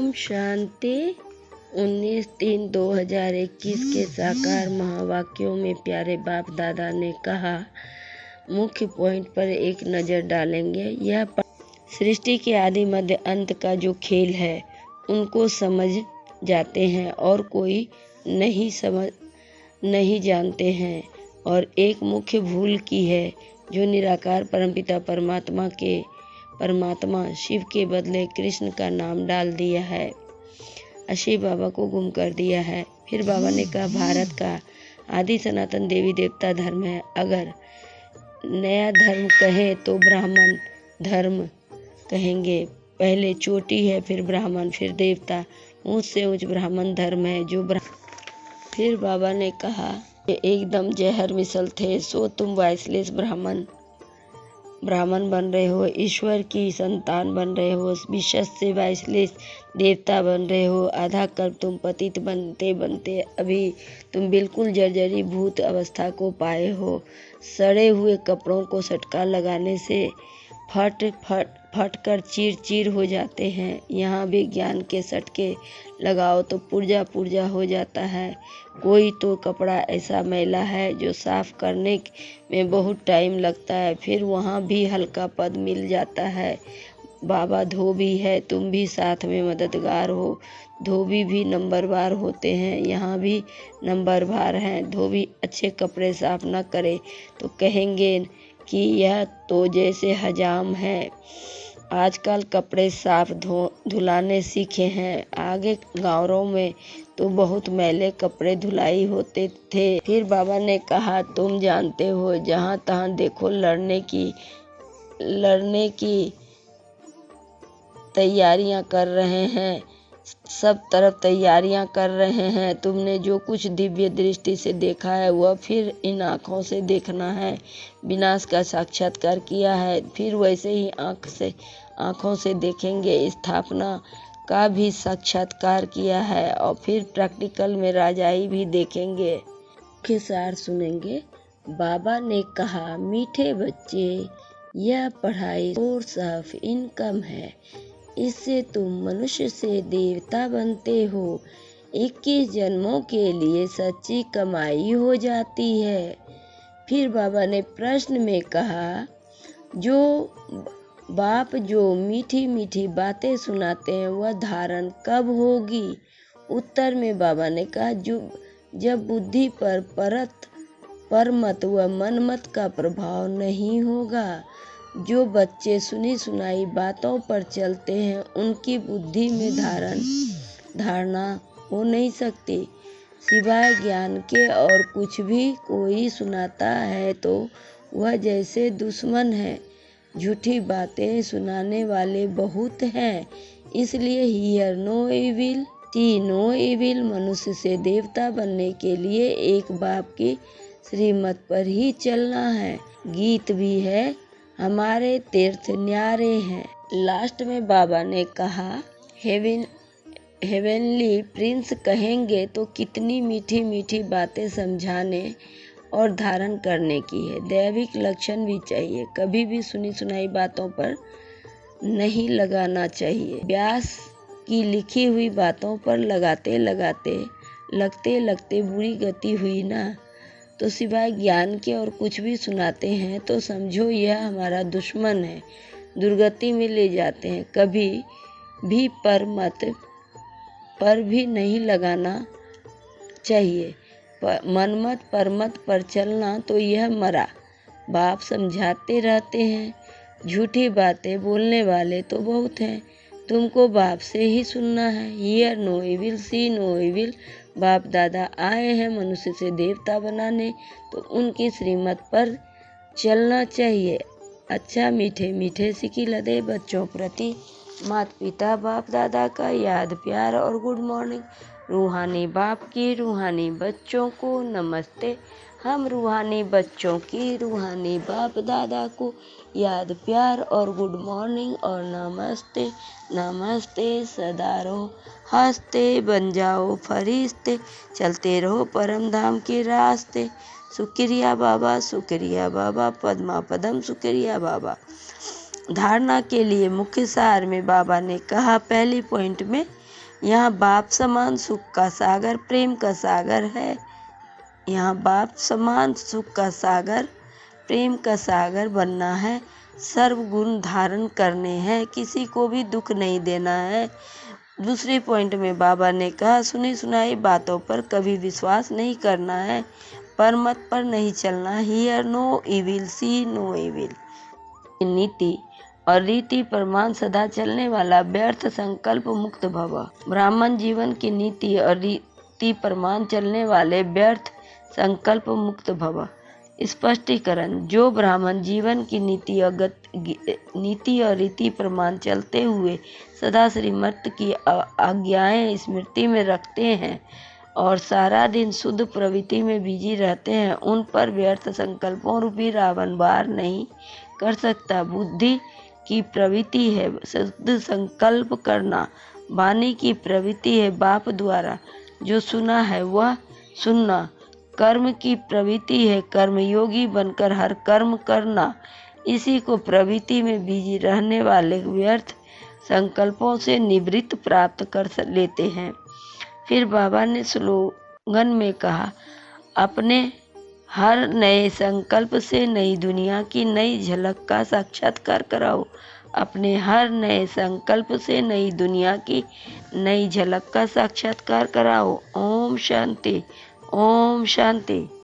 ओम शांति। 19/3/2021 के साकार महावाक्यों में प्यारे बाप दादा ने कहा, मुख्य पॉइंट पर एक नज़र डालेंगे। यह सृष्टि के आदि मध्य अंत का जो खेल है उनको समझ जाते हैं और कोई नहीं जानते हैं, और एक मुख्य भूल की है जो निराकार परमपिता परमात्मा शिव के बदले कृष्ण का नाम डाल दिया है, शिव बाबा को गुम कर दिया है। फिर बाबा ने कहा, भारत का आदि सनातन देवी देवता धर्म है। अगर नया धर्म कहें तो ब्राह्मण धर्म कहेंगे। पहले चोटी है, फिर ब्राह्मण, फिर देवता। ऊंच से ऊंच ब्राह्मण धर्म है जो फिर बाबा ने कहा, एकदम जहर मिसल थे, सो तुम वाइसलेस ब्राह्मण बन रहे हो, ईश्वर की संतान बन रहे हो, विशेष से वाइसलेस देवता बन रहे हो। आधा कल्प तुम पतित बनते बनते अभी तुम बिल्कुल जर्जरी भूत अवस्था को पाए हो। सड़े हुए कपड़ों को सटका लगाने से फट कर चीर हो जाते हैं। यहाँ भी ज्ञान के सटके लगाओ तो पुर्जा हो जाता है। कोई तो कपड़ा ऐसा मैला है जो साफ करने में बहुत टाइम लगता है, फिर वहाँ भी हल्का पद मिल जाता है। बाबा धोबी है, तुम भी साथ में मददगार हो। धोबी भी नंबरवार होते हैं, यहाँ भी नंबरवार हैं। धोबी अच्छे कपड़े साफ न करे तो कहेंगे कि यह तो जैसे हजाम है। आजकल कपड़े साफ धुलाने सीखे हैं, आगे गाँवों में तो बहुत मैले कपड़े धुलाई होते थे। फिर बाबा ने कहा, तुम जानते हो जहाँ तहाँ देखो लड़ने की तैयारियां कर रहे हैं, सब तरफ तैयारियां कर रहे हैं। तुमने जो कुछ दिव्य दृष्टि से देखा है वह फिर इन आँखों से देखना है। विनाश का साक्षात्कार किया है, फिर वैसे ही आँखों से देखेंगे। स्थापना का भी साक्षात्कार किया है और फिर प्रैक्टिकल में राजाई भी देखेंगे। मुख्य सार सुनेंगे। बाबा ने कहा, मीठे बच्चे, यह पढ़ाई सोर्स ऑफ इनकम है, इससे तुम मनुष्य से देवता बनते हो। 21 जन्मों के लिए सच्ची कमाई हो जाती है। फिर बाबा ने प्रश्न में कहा, जो बाप जो मीठी मीठी बातें सुनाते हैं वह धारण कब होगी? उत्तर में बाबा ने कहा, जब बुद्धि पर परमत व मनमत का प्रभाव नहीं होगा। जो बच्चे सुनी सुनाई बातों पर चलते हैं उनकी बुद्धि में धारणा हो नहीं सकती। सिवाय ज्ञान के और कुछ भी कोई सुनाता है तो वह जैसे दुश्मन है। झूठी बातें सुनाने वाले बहुत हैं, इसलिए hear no evil see no evil. मनुष्य से देवता बनने के लिए एक बाप की श्रीमत पर ही चलना है। गीत भी है, हमारे तीर्थ न्यारे हैं। लास्ट में बाबा ने कहा, हेवेनली प्रिंस कहेंगे तो कितनी मीठी मीठी बातें समझाने और धारण करने की है। दैविक लक्षण भी चाहिए, कभी भी सुनी सुनाई बातों पर नहीं लगाना चाहिए। व्यास की लिखी हुई बातों पर लगते बुरी गति हुई ना, तो सिवाय ज्ञान के और कुछ भी सुनाते हैं तो समझो यह हमारा दुश्मन है, दुर्गति में ले जाते हैं। कभी भी पर भी नहीं लगाना चाहिए। मनमत परमत पर चलना तो यह मरा। बाप समझाते रहते हैं, झूठी बातें बोलने वाले तो बहुत हैं, तुमको बाप से ही सुनना है। Hear no evil see no evil. बाप दादा आए हैं मनुष्य से देवता बनाने, तो उनकी श्रीमत पर चलना चाहिए। अच्छा, मीठे मीठे सिकी लदे बच्चों प्रति माता पिता बाप दादा का याद प्यार और गुड मॉर्निंग। रूहानी बाप की रूहानी बच्चों को नमस्ते। हम रूहानी बच्चों की रूहानी बाप दादा को याद प्यार और गुड मॉर्निंग और नमस्ते। नमस्ते, सदा रहो हंसते, बन जाओ फरिश्ते, चलते रहो परम धाम के रास्ते। शुक्रिया बाबा, पद्मा पदम शुक्रिया बाबा। धारणा के लिए मुख्य सार में बाबा ने कहा, पहली पॉइंट में यहाँ बाप समान सुख का सागर प्रेम का सागर है। यहाँ बाप समान सुख का सागर प्रेम का सागर बनना है। सर्व गुण धारण करने हैं, किसी को भी दुख नहीं देना है। दूसरे पॉइंट में बाबा ने कहा, सुनी सुनाई बातों पर कभी विश्वास नहीं करना है, पर मत पर नहीं चलना। Hear no evil, see no evil. नीति और रीति प्रमाण सदा चलने वाला, व्यर्थ संकल्प मुक्त भव। ब्राह्मण जीवन की नीति और रीति प्रमाण चलने वाले, व्यर्थ संकल्प मुक्त भव। स्पष्टीकरण, जो ब्राह्मण जीवन की नीति और रीति प्रमाण चलते हुए सदा श्रीमत की आज्ञाएं स्मृति में रखते हैं और सारा दिन शुद्ध प्रवृत्ति में बिजी रहते हैं, उन पर व्यर्थ संकल्पों रूपी रावण वार नहीं कर सकता। बुद्धि की प्रवृत्ति है शुद्ध संकल्प करना, वाणी की प्रवृत्ति है बाप द्वारा जो सुना है वह सुनना, कर्म की प्रवृत्ति है कर्मयोगी बनकर हर कर्म करना। इसी को प्रवृत्ति में बिजी रहने वाले व्यर्थ संकल्पों से निवृत्ति प्राप्त कर लेते हैं। फिर बाबा ने स्लोगन में कहा, अपने हर नए संकल्प से नई दुनिया की नई झलक का साक्षात्कार कराओ। अपने हर नए संकल्प से नई दुनिया की नई झलक का साक्षात्कार कराओ। ओम शांति, ओम शांति।